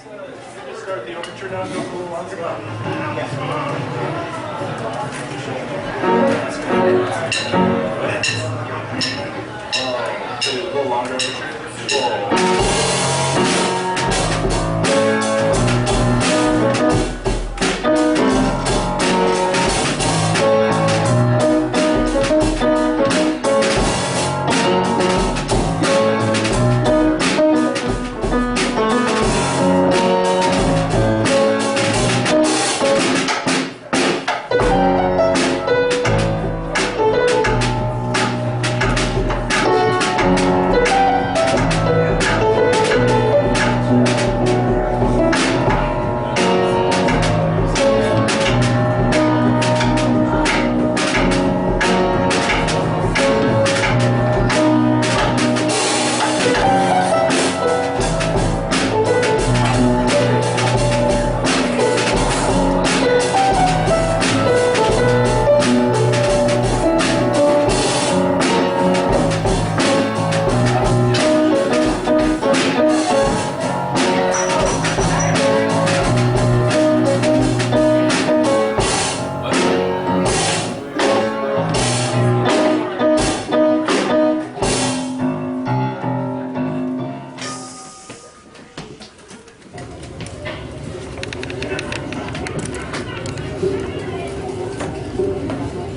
Just start the overture now, go for a little longer. A little longer overture.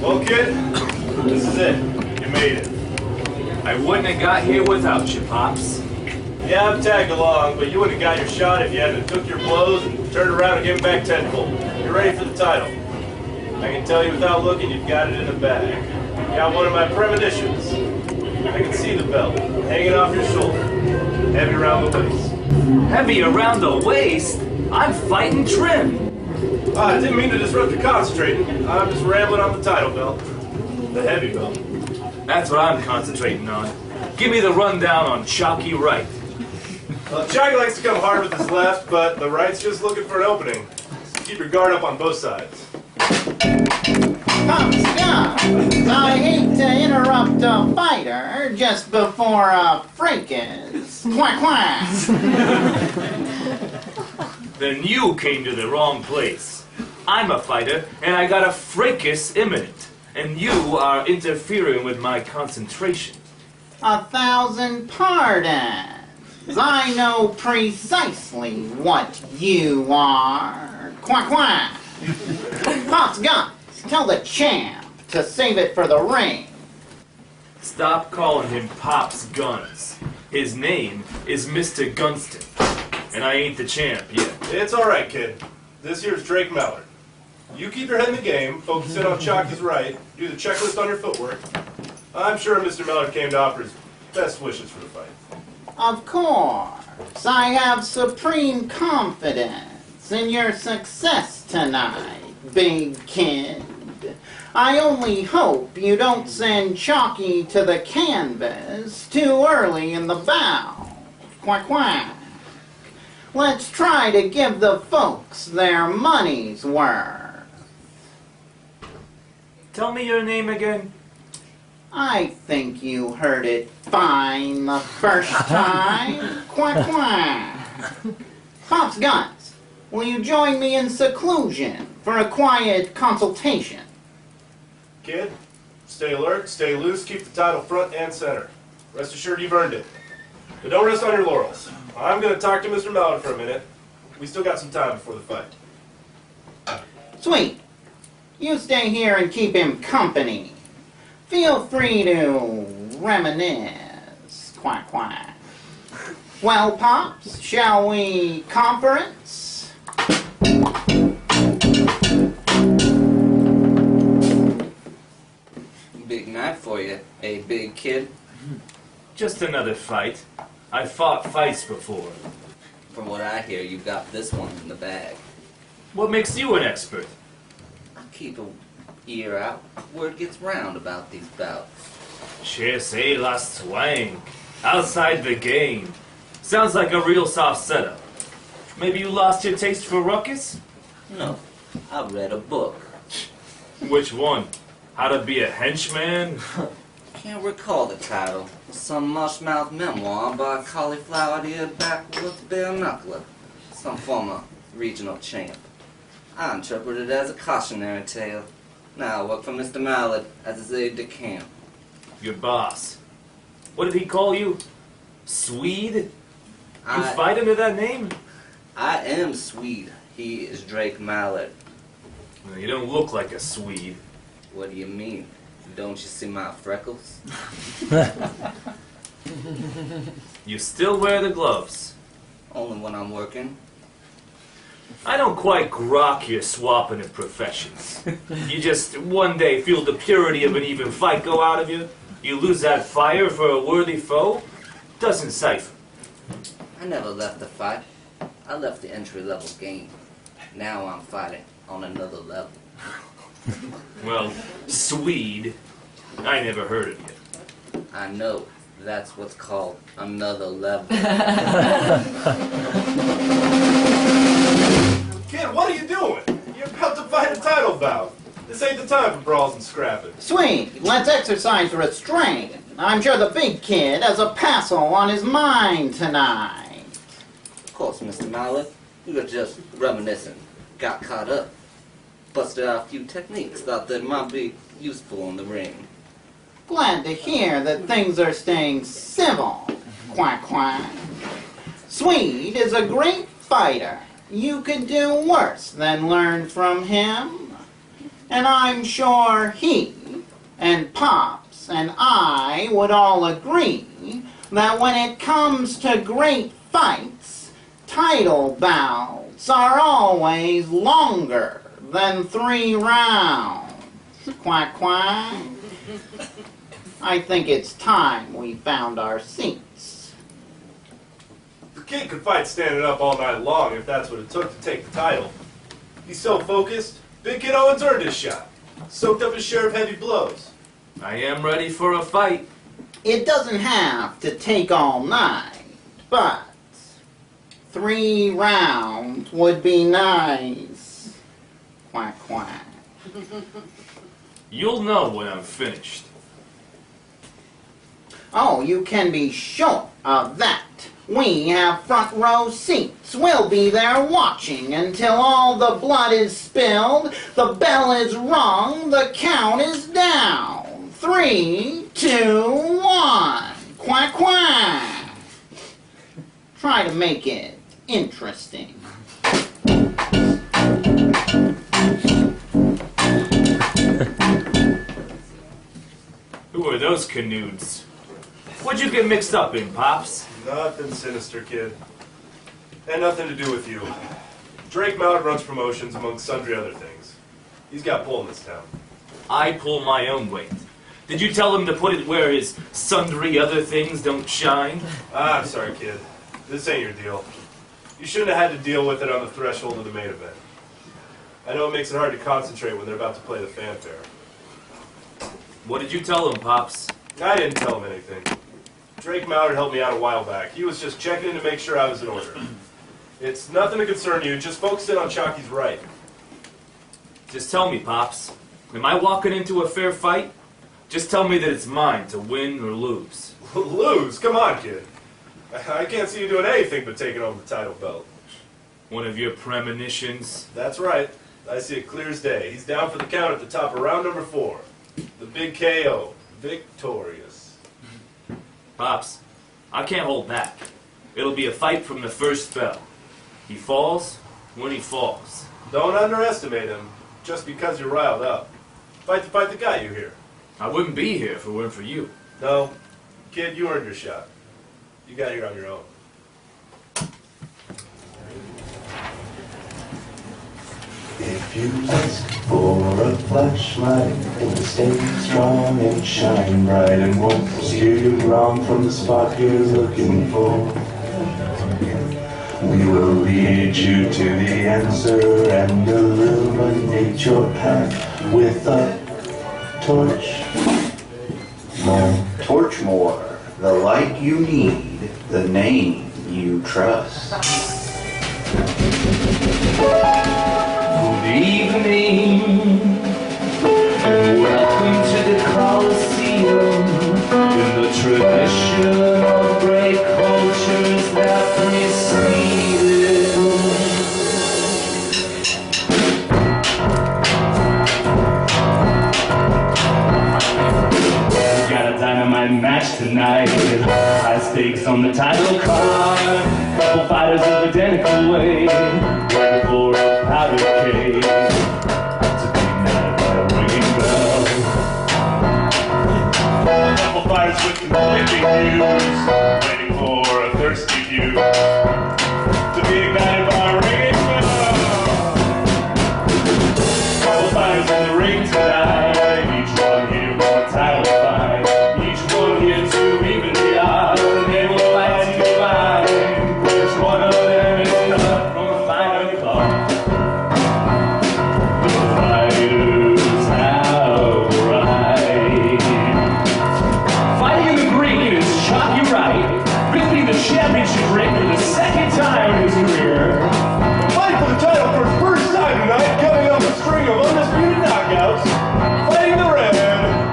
Well, kid, this is it. You made it. I wouldn't have got here without you, Pops. Yeah, I've tagged along, but you wouldn't have got your shot if you hadn't took your blows and turned around and given back tenfold. You're ready for the title. I can tell you without looking, you've got it in the bag. You got one of my premonitions. I can see the belt hanging off your shoulder, heavy around the waist. Heavy around the waist? I'm fighting trim. I didn't mean to disrupt your concentrating. I'm just rambling on the title belt. The heavy belt. That's what I'm concentrating on. Give me the rundown on Chalky Wright. Well, Chalky likes to come hard with his left, but the right's just looking for an opening. Keep your guard up on both sides. I hate to interrupt a fighter just before a fracas. Quack quack. Then you came to the wrong place. I'm a fighter, and I got a fracas imminent. And you are interfering with my concentration. 1,000 pardons. I know precisely what you are. Quack quack. Pop's guns. Tell the champ to save it for the ring. Stop calling him Pop's Guns. His name is Mr. Gunsten. And I ain't the champ yet. It's all right, kid. This here's Drake Mallard. You keep your head in the game, focus in on Chalky's right, do the checklist on your footwork. I'm sure Mr. Mallard came to offer his best wishes for the fight. Of course. I have supreme confidence in your success tonight, big kid. I only hope you don't send Chalky to the canvas too early in the bout. Quack quack. Let's try to give the folks their money's worth. Tell me your name again. I think you heard it fine the first time. Quack quack. Pop's Guns, will you join me in seclusion for a quiet consultation? Kid, stay alert, stay loose, keep the title front and center. Rest assured you've earned it. But don't rest on your laurels. I'm going to talk to Mr. Mallard for a minute. We still got some time before the fight. Sweet. You stay here and keep him company. Feel free to reminisce. Quack, quack. Well, Pops, shall we conference? Big night for you, eh, big kid? Just another fight. I've fought fights before. From what I hear, you got this one in the bag. What makes you an expert? I keep a ear out. Word gets round about these bouts. Chassez la swing. Outside the game. Sounds like a real soft setup. Maybe you lost your taste for ruckus? No, I read a book. Which one? How to be a henchman? Can't recall the title. Some mush-mouthed memoir by a cauliflower-eared backwoods bare knuckler. some former regional champ. I interpret it as a cautionary tale. Now I work for Mr. Mallard as his aide-de-camp. Your boss. What did he call you? Swede? You I fight under that name? am Swede. He is Drake Mallard. Well, you don't look like a Swede. What do you mean? Don't you see my freckles? You still wear the gloves. Only when I'm working. I don't quite grok your swapping of professions. You just one day feel the purity of an even fight go out of you. You lose that fire for a worthy foe. Doesn't siphon. I never left the fight. I left the entry-level game. Now I'm fighting on another level. Well, Swede, I never heard of you. I know. That's what's called another level. Kid, what are you doing? You're about to fight a title bout. This ain't the time for brawls and scrapping. Sweet, let's exercise restraint. I'm sure the big kid has a passel on his mind tonight. Of course, Mr. Mallard. We were just reminiscing. Got caught up. Busted out a few techniques. Thought they might be useful in the ring. Glad to hear that things are staying civil. Quack, quack. Swede is a great fighter. You could do worse than learn from him. And I'm sure he and Pops and I would all agree that when it comes to great fights, title bouts are always longer than 3 rounds. Quack, quack. I think it's time we found our seats. The kid could fight standing up all night long if that's what it took to take the title. He's so focused, Big Kid Owens earned his shot. Soaked up his share of heavy blows. I am ready for a fight. It doesn't have to take all night, but 3 rounds would be nice. Quack, quack. You'll know when I'm finished. Oh, you can be sure of that. We have front row seats. We'll be there watching until all the blood is spilled, the bell is rung, the count is down. 3, 2, 1. Quack, quack. Try to make it interesting. Who are those canoes? What'd you get mixed up in, Pops? Nothing sinister, kid. And nothing to do with you. Drake Mallard runs promotions amongst sundry other things. He's got pull in this town. I pull my own weight. Did you tell him to put it where his sundry other things don't shine? Ah, I'm sorry, kid. This ain't your deal. You shouldn't have had to deal with it on the threshold of the main event. I know it makes it hard to concentrate when they're about to play the fanfare. What did you tell him, Pops? I didn't tell him anything. Drake Mallard helped me out a while back. He was just checking in to make sure I was in order. It's nothing to concern you. Just focus in on Chalky's right. Just tell me, Pops. Am I walking into a fair fight? Just tell me that it's mine to win or lose. Lose? Come on, kid. I can't see you doing anything but taking home the title belt. One of your premonitions? That's right. I see it clear as day. He's down for the count at the top of round number 4. The big KO. Victorious. Pops, I can't hold back. It'll be a fight from the first bell. He falls when he falls. Don't underestimate him just because you're riled up. Fight the fight that got you here. I wouldn't be here if it weren't for you. No, kid, you earned your shot. You got here on your own. If you ask for a flashlight, it will stay strong and shine bright and won't steer you wrong from the spot you're looking for. We will lead you to the answer and illuminate your path with a torch. Torchmore, the light you need, the name you trust. Good evening, and welcome to the Colosseum, in the tradition of great cultures that preceded. on the title card. Couple fighters of identical weight, waiting for a powder keg to be knighted by a ringing bell. A couple fighters with conflicting views, waiting for a thirsty few to be ignited by a ringing bell. Couple fighters in the ring tonight, each one here for a title fight. Each one here to even the odds, and they will fight to find which one of them is not from the final call. The fighters have arrived. Fighting in the green is Chalky Wright, winning the championship ring for the second time in his career. Fighting for the title for his first time tonight, coming off a string of undisputed knockouts. Fighting the red,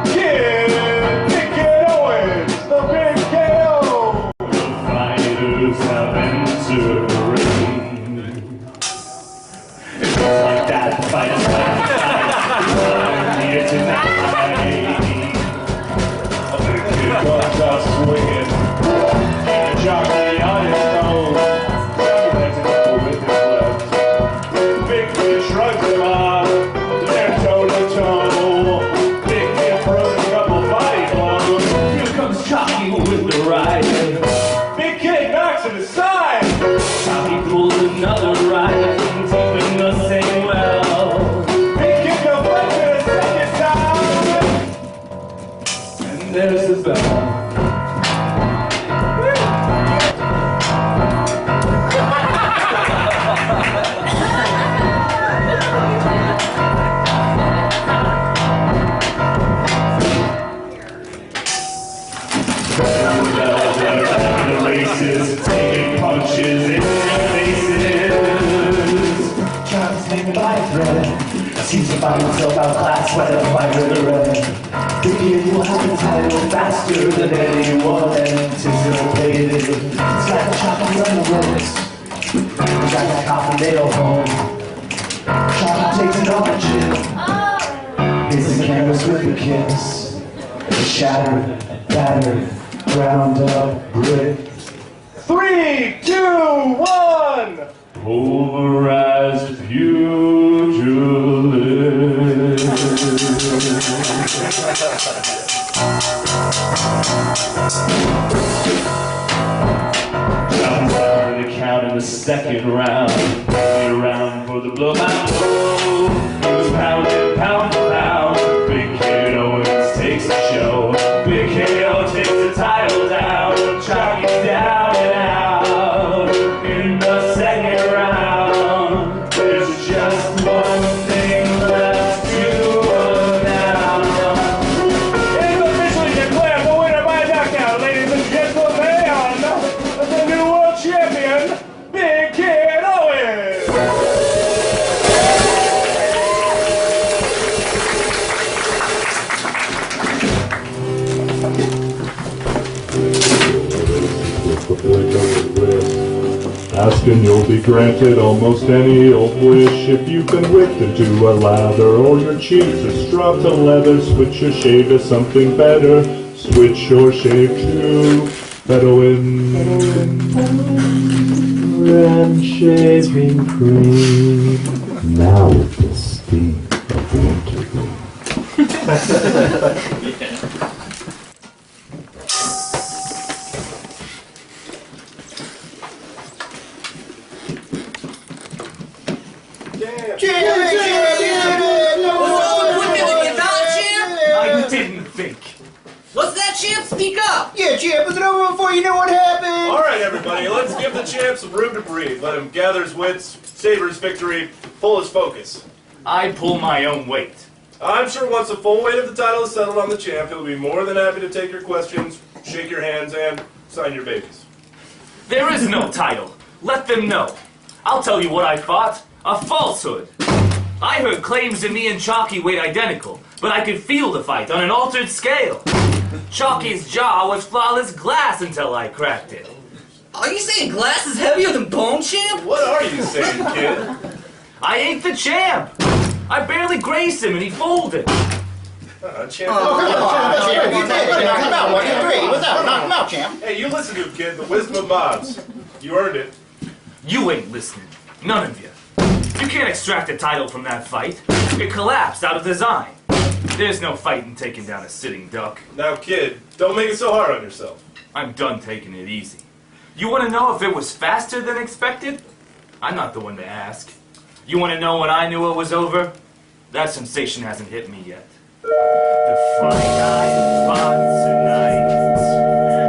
Big Kid Owens, the Big KO. The fighters have entered the ring. It's just like that, the fighters here tonight. A Big Kid comes out swinging, and a jockey on his toes. Jockey likes to go with his left. Big Kid shrugs him off, they're toe to toe. Big Kid throws a couple body blows. Here comes Chalky with the right. Big Kid knocks him aside. Chalky pulls another right, keeping the same well. Big Kid goes back to the second time. And there's the bell. The races, taking punches in their faces. Trying to stay by thread. Seems to find himself outclassed by the fighter in the red. The kid will have the title faster than anyone anticipated. It's like a chocolate on the ropes. It's like a coffin nail home. Chocolate takes it on the chin. Hits the canvas with a kiss. A shattered, battered, ground up brick. 3, 2, 1. Pulverized pugilist. John's down the count in the second round. Wait around for the blowout blow. He was pounded pound for pound. Big Kid Owens takes the show. Big KO takes the title down. Chalky's down and out. In the second round, there's just one thing left to announce. It's officially declared the winner by knockout, ladies and gentlemen, the new world champion, Big Kid Owens. Asking you'll be granted almost any old wish. If you've been whipped into a lather or your cheeks are strapped to leather, switch your shave to something better. Switch your shave to Bedouin and shaving cream. Now with the steam of winter. I didn't think. What's that, champ? Speak up! Yeah, champ, was it over before you know what happened? All right, everybody, let's give the champ some room to breathe. Let him gather his wits, savor his victory, pull his focus. I pull my own weight. I'm sure once the full weight of the title is settled on the champ, he'll be more than happy to take your questions, shake your hands, and sign your babies. There is no title. Let them know. I'll tell you what I fought. A falsehood. I heard claims that me and Chalky weighed identical, but I could feel the fight on an altered scale. Chalky's jaw was flawless glass until I cracked it. Are you saying glass is heavier than bone, champ? What are you saying, kid? I ain't the champ. I barely grazed him and he folded. Champ. Champ, you did. Knock him out. 1, 2, 3. What's up? Knock him out, Champ. Hey, you listen to him, kid. The wisdom of mobs. You earned it. You ain't listening. None of you. You can't extract a title from that fight. It collapsed out of design. There's no fight in taking down a sitting duck. Now, kid, don't make it so hard on yourself. I'm done taking it easy. You want to know if it was faster than expected? I'm not the one to ask. You want to know when I knew it was over? That sensation hasn't hit me yet. The fight I fought tonight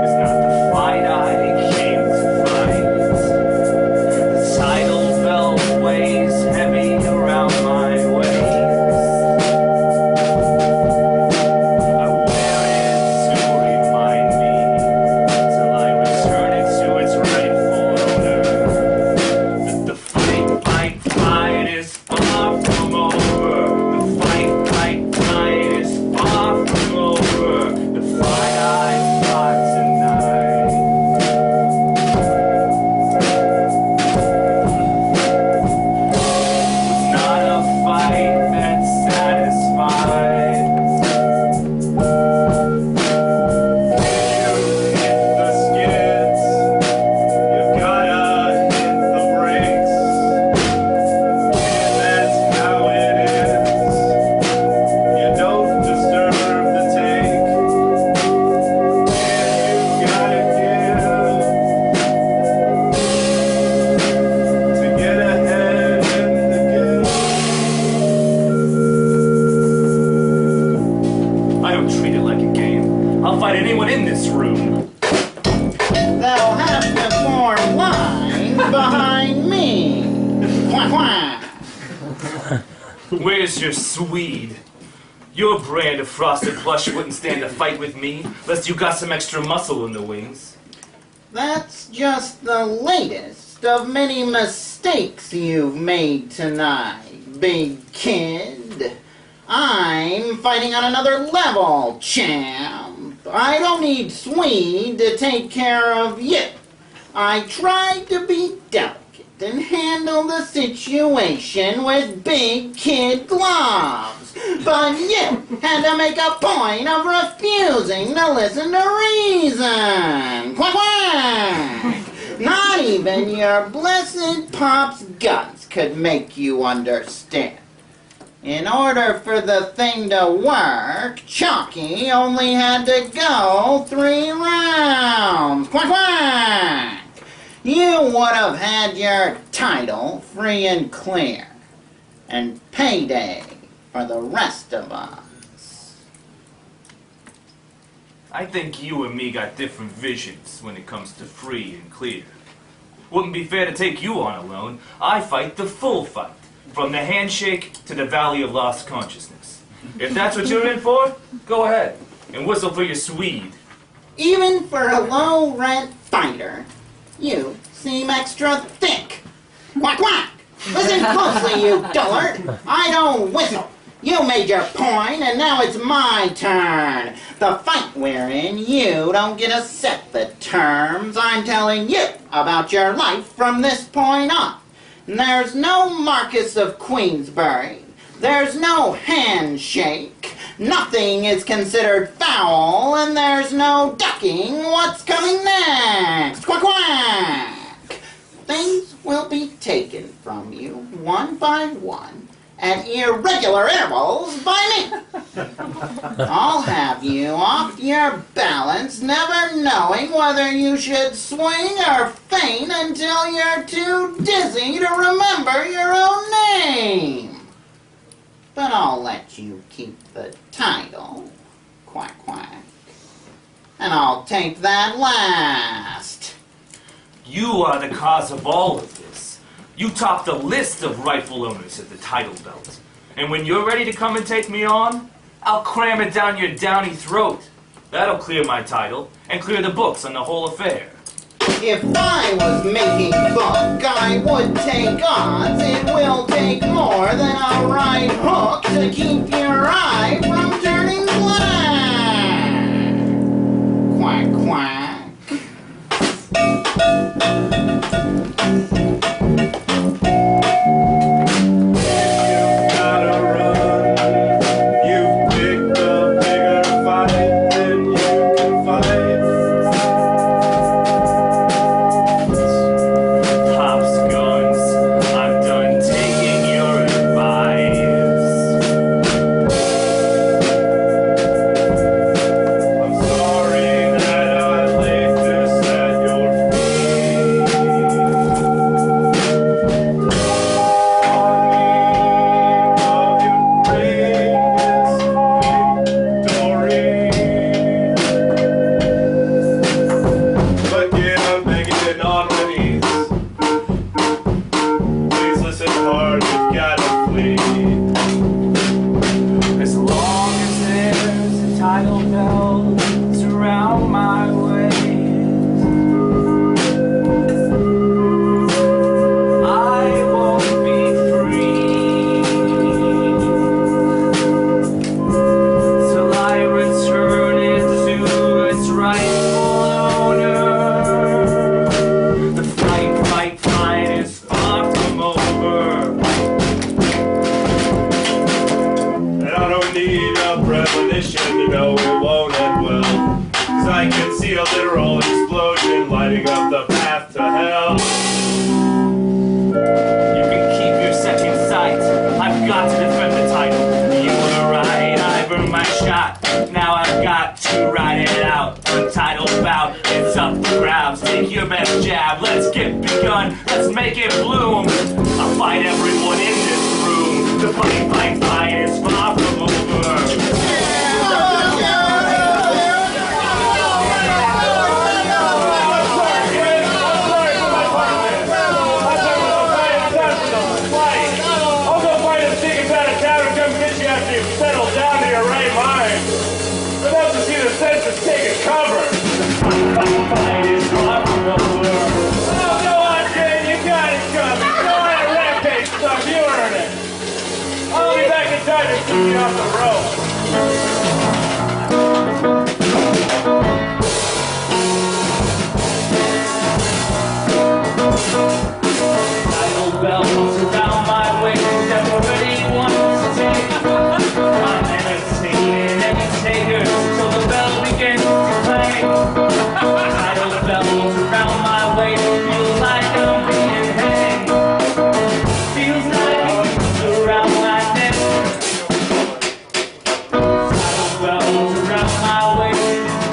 is not the fight I came to fight. The title belt weighs heavy around my waist. I wear it to remind me till I return it to its rightful owner. That the fight is far from over. The fight is far from over. The fight I fought tonight. Was not a fight that satisfied. You hit the skids. You gotta hit the brakes. And that's how it is. You don't disturb the tank. And you gotta give to get ahead in the game. I don't treat it like a game. I'll fight anyone in this room. They'll have to form line behind me. Quack, quack. Where's your Swede? Your brand of frosted plush wouldn't stand a fight with me, lest you got some extra muscle in the wings. That's just the latest of many mistakes you've made tonight, big kid. I'm fighting on another level, champ. I don't need Swede to take care of you. I tried to be delicate and handle the situation with big kid gloves. But you had to make a point of refusing to listen to reason. Quack, quack! Not even your blessed pop's guts could make you understand. In order for the thing to work, Chalky only had to go 3 rounds. Quack, quack! You would have had your title free and clear. And payday for the rest of us. I think you and me got different visions when it comes to free and clear. Wouldn't be fair to take you on alone. I fight the full fight, from the handshake to the Valley of Lost Consciousness. If that's what you're in for, go ahead and whistle for your Swede. Even for a low-rent fighter, you seem extra thick. Quack, quack! Listen closely, you dullard. I don't whistle. You made your point, and now it's my turn. The fight we're in, you don't get to set the terms. I'm telling you about your life from this point on. There's no Marquis of Queensberry. There's no handshake. Nothing is considered foul, and there's no ducking what's coming next. Quack, quack! Things will be taken from you one by one at irregular intervals by me. I'll have you off your balance, never knowing whether you should swing or feint until you're too dizzy to remember your own name. But I'll let you keep the title. Quack, quack. And I'll take that last. You are the cause of all of this. You top the list of rightful owners at the title belt. And when you're ready to come and take me on, I'll cram it down your downy throat. That'll clear my title and clear the books on the whole affair. If I was making book, I would take odds. It will take more than a right hook to keep your eye from turning black. Quack, quack. You gotta run. You picked the know it won't end well. 'Cause I can see a literal explosion lighting up the path to hell. You can keep your second sight. I've got to defend the title. You were right, I burned my shot. Now I've got to ride it out. Untitled bout, it's up for grabs. Take your best jab, let's get begun. Let's make it bloom. I'll fight everyone in this room. The fight is far from over. Get off the road. Idle bells around my waist, everybody wants to take. I'm entertaining any taker till the bell begins to play. Idle bells around my waist, feels like I'm being hanged. Feels like it's around my neck. Bells around my waist,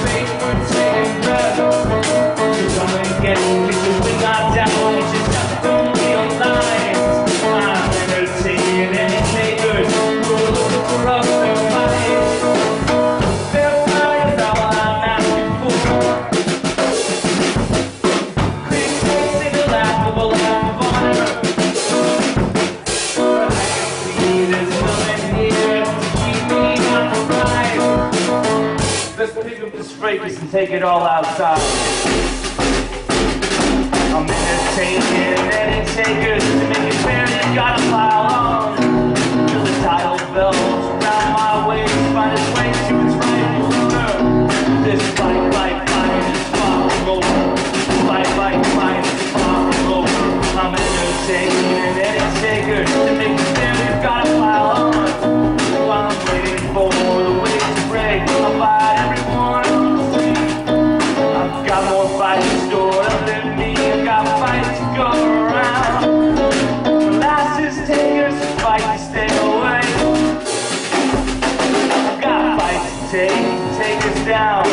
space for taking breath. You come and get me, cause we got down, we just have to realize I'm entertaining any takers who are looking for us to fight. They're flying all I'm asking for. Big face in a laughable laugh of honor. But I can see there's nothing here to keep me occupied. Let's pick up this fragments and take it all outside. I'm entertaining any takers to make it fair, you gotta pile on. Till the title bells around my waist find its way to its rightful owner. This fight is far from over. Fight is far from over. I'm entertaining any takers to make it fair, you gotta pile on. While I'm waiting for the waves to break, I'll fight everyone on the street. I've got more fights stored up than me. I've got fights to go around. The last is takers who fight to stay away. I've got fights to take us down.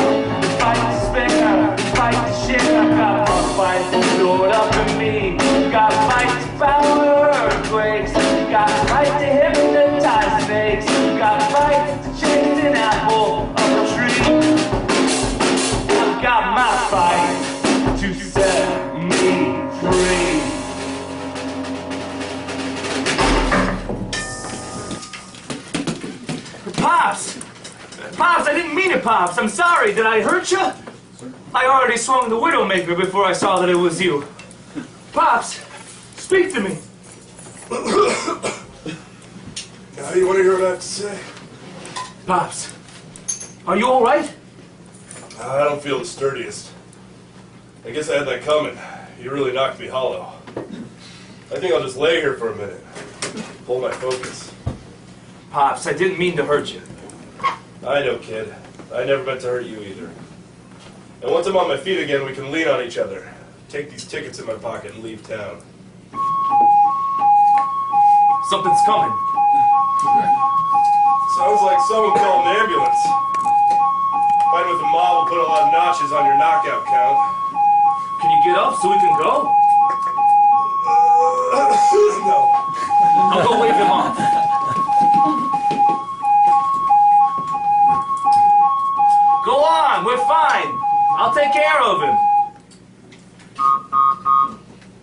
Fight to spare, fight to share. I've got more fights stored up in me. I've got fights to power earthquakes. I've got fights to hypnotize snakes. I've got fights to chase an apple up a tree. I've got my fight to set me free. Pops! Pops, I didn't mean it, Pops. I'm sorry. Did I hurt you? I already swung the Widowmaker before I saw that it was you. Pops, speak to me. Now you want to hear what I have to say? Pops, are you all right? I don't feel the sturdiest. I guess I had that coming. You really knocked me hollow. I think I'll just lay here for a minute. Hold my focus. Pops, I didn't mean to hurt you. I know, kid. I never meant to hurt you either. And once I'm on my feet again, we can lean on each other. Take these tickets in my pocket and leave town. Something's coming. Sounds like someone called an ambulance. Fighting with a mob will put a lot of notches on your knockout count. Can you get up so we can go? No. I'll go wave him off. Go on, we're fine. I'll take care of him.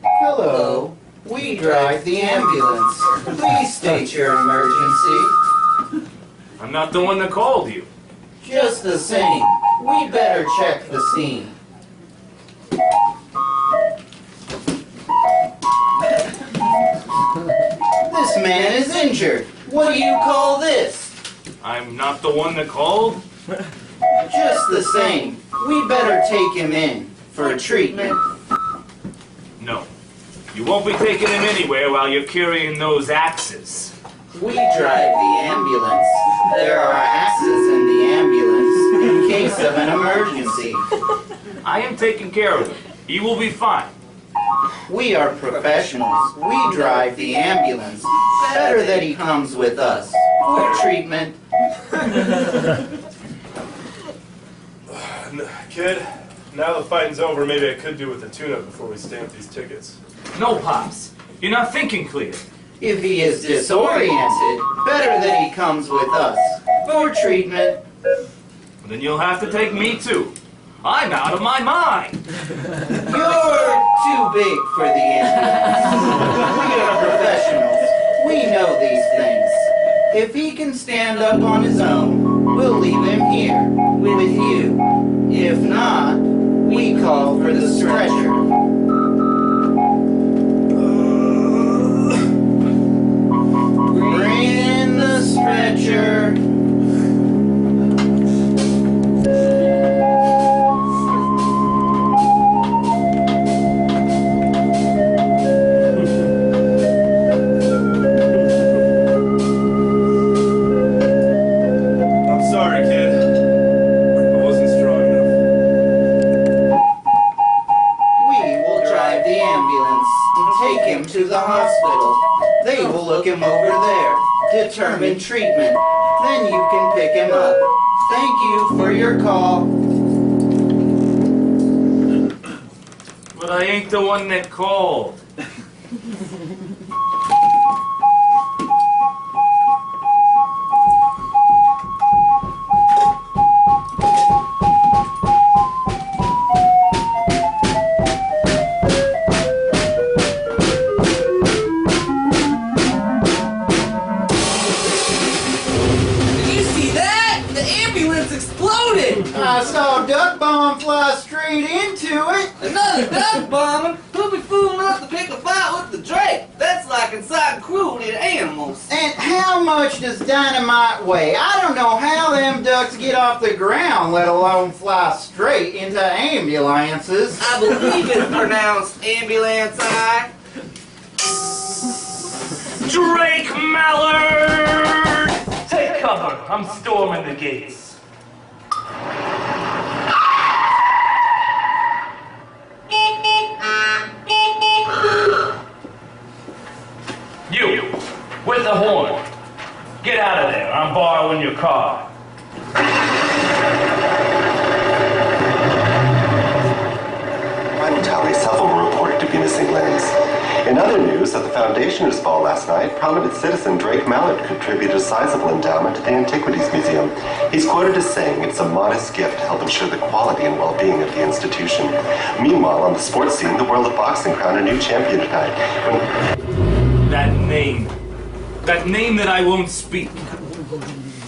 Hello. We drive the ambulance. Please state your emergency. I'm not the one that called you. Just the same, we better check the scene. This man is injured. What do you call this? I'm not the one that called? Just the same, we better take him in for a treatment. No. You won't be taking him anywhere while you're carrying those axes. We drive the ambulance. There are axes in the ambulance. in case of an emergency. I am taking care of him. He will be fine. We are professionals. We drive the ambulance. Better that he comes with us for treatment. Kid, now the fighting's over, maybe I could do with a tune-up before we stamp these tickets. No, Pops. You're not thinking clear. If he is disoriented, better that he comes with us for treatment. Then you'll have to take me too. I'm out of my mind. You're too big for the ambulance. We are professionals. We know these things. If he can stand up on his own, we'll leave him here with you. If not, we call for the stretcher. Bring in the stretcher. I'm sorry, kid. I wasn't strong enough. We will drive the ambulance and take him to the hospital. They will look him over there, determine treatment. Then you can pick him up. Thank you for your call. But I ain't the one that called. Did you see that? The ambulance exploded! I saw a duck bomb fly straight into it. Another duck bombing? Who'll be fool enough to pick a fight with the Drake? That's like inciting cruelty to animals. And how much does dynamite weigh? I don't know how them ducks get off the ground, let alone fly straight into ambulances. I believe it's pronounced ambulance eye. Drake Mallard! Take cover. I'm storming the gates. You, with the horn. Get out of there. I'm borrowing your car. Final tally, several were reported to be missing limbs. In other news, at the Foundationers' Ball last night, prominent citizen Drake Mallard contributed a sizable endowment to the Antiquities Museum. He's quoted as saying it's a modest gift to help ensure the quality and well-being of the institution. Meanwhile, on the sports scene, the world of boxing crowned a new champion tonight. That name that I won't speak.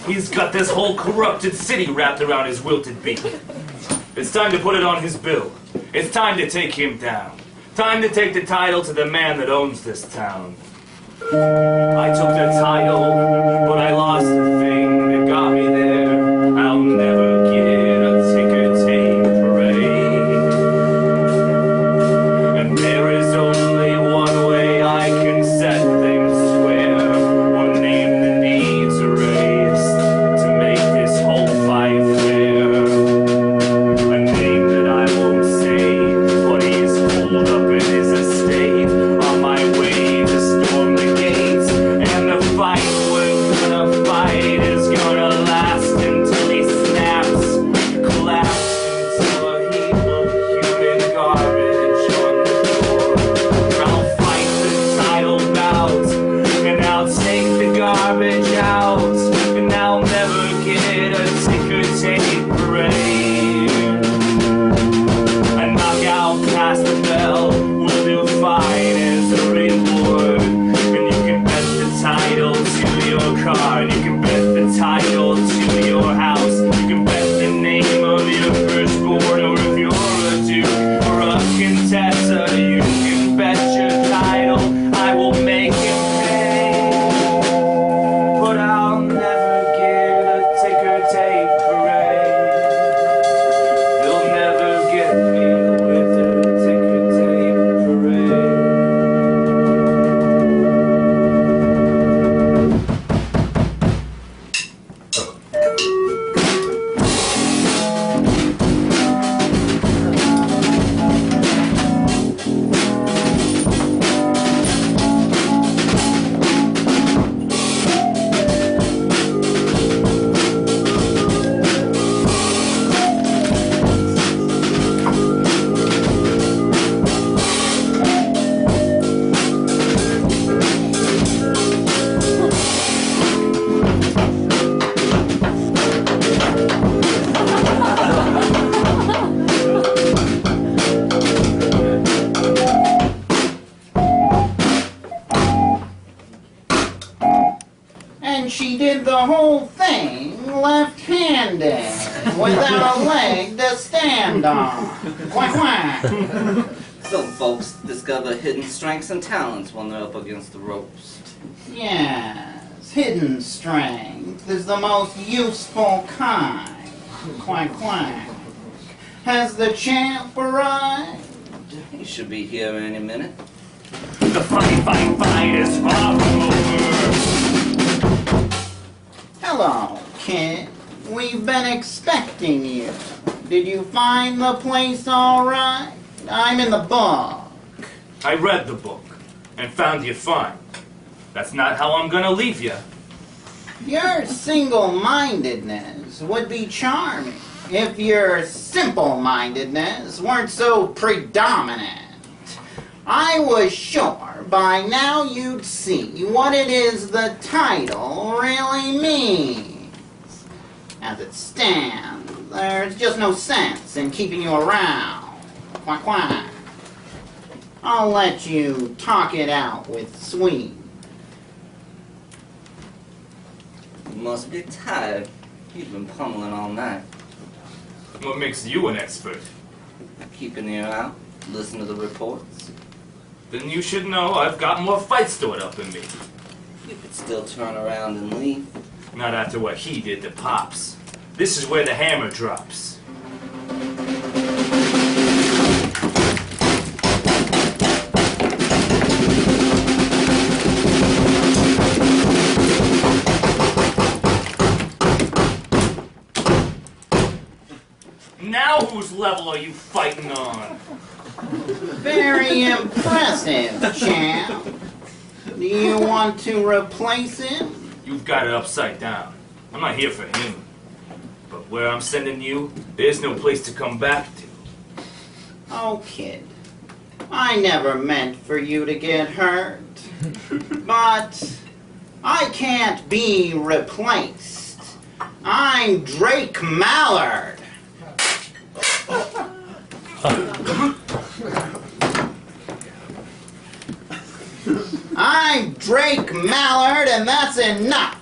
He's got this whole corrupted city wrapped around his wilted beak. It's time to put it on his bill. It's time to take him down. Time to take the title to the man that owns this town. I took the title, but I lost the thing that got me there. I'll never get a ticker tape parade. And there is only one way I can set things square. One name that needs erased to make this whole fight fair. A name that I won't say, but he's pulled up in his estate on my way to storm the gates, and the fight will And she did the whole thing left-handed, without a leg to stand on. Quack, quack. Some folks discover hidden strengths and talents when they're up against the ropes. Yes, hidden strength is the most useful kind. Quack, quack. Has the champ arrived? He should be here any minute. The fight is far from over. Hello, kid. We've been expecting you. Did you find the place all right? I'm in the book. I read the book and found you fine. That's not how I'm gonna leave you. Your single-mindedness would be charming if your simple-mindedness weren't so predominant. I was sure by now you'd see what it is the title really means. As it stands, there's just no sense in keeping you around. Quack, quack. I'll let you talk it out with Swede. You must be tired. You've been pummeling all night. What makes you an expert? Keep an ear out. Listen to the reports. Then you should know I've got more fight stored up in me. You could still turn around and leave. Not after what he did to Pops. This is where the hammer drops. Now whose level are you fighting on? Very impressive, champ. Do you want to replace him? You've got it upside down. I'm not here for him. But where I'm sending you, there's no place to come back to. Oh, kid. I never meant for you to get hurt. But I can't be replaced. I'm Drake Mallard. I'm Drake Mallard, and that's enough.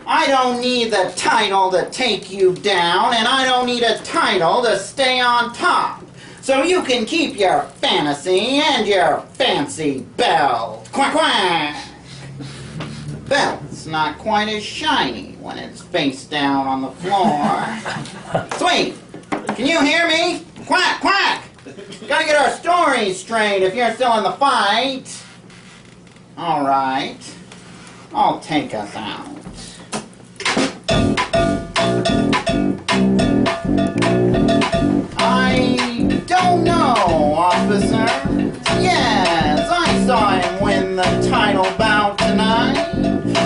I don't need the title to take you down, and I don't need a title to stay on top. So you can keep your fantasy and your fancy bell. Quack, quack. Bell's not quite as shiny when it's face down on the floor. Sweet, can you hear me? Quack, quack. Gotta get our stories straight if you're still in the fight. All right, I'll take us out. I don't know, officer. Yes, I saw him win the title bout tonight.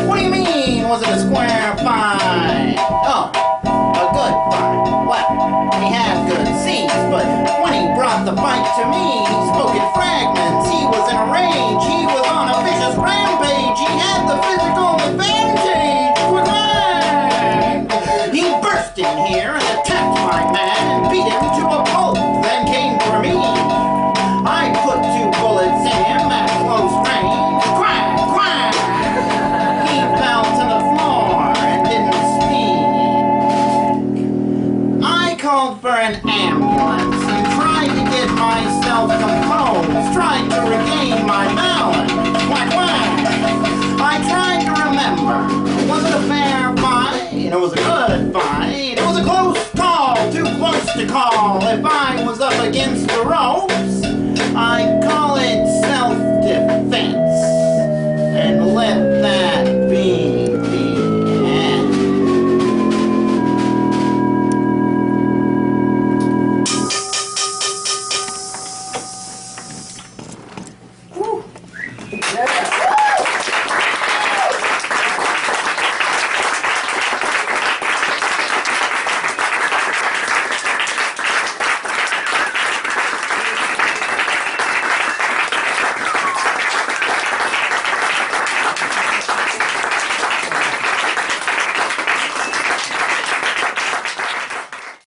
What do you mean, was it a square fight? Oh, a good fight. Well, he had good seats, but when he brought the fight to me, he spoke in fragments. He was in a rage. He was on a vicious rampage.